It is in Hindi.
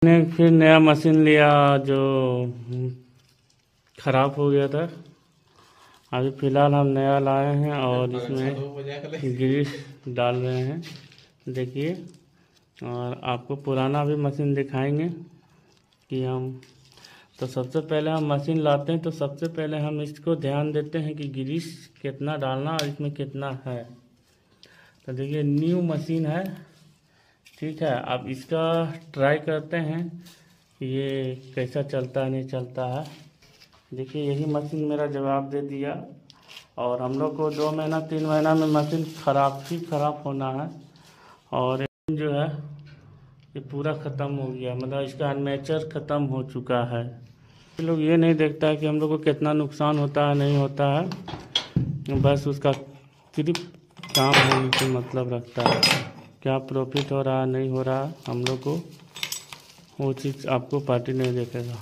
ने फिर नया मशीन लिया जो ख़राब हो गया था। अभी फ़िलहाल हम नया लाए हैं और इसमें ग्रीस डाल रहे हैं, देखिए। और आपको पुराना भी मशीन दिखाएंगे कि हम तो सबसे पहले हम मशीन लाते हैं तो सबसे पहले हम इसको ध्यान देते हैं कि ग्रीस कितना डालना और इसमें कितना है। तो देखिए न्यू मशीन है, ठीक है। अब इसका ट्राई करते हैं कि ये कैसा चलता है नहीं चलता है। देखिए यही मशीन मेरा जवाब दे दिया और हम लोग को 2 महीना 3 महीना में मशीन ख़राब होना है। और जो है ये पूरा ख़त्म हो गया, मतलब इसका आर्मेचर ख़त्म हो चुका है। लोग ये नहीं देखता है कि हम लोग को कितना नुकसान होता है नहीं होता है, बस उसका सिर्फ काम होने से मतलब रखता है। क्या प्रॉफिट हो रहा है नहीं हो रहा, हम लोग को वो चीज़ आपको पार्टी नहीं देखेगा।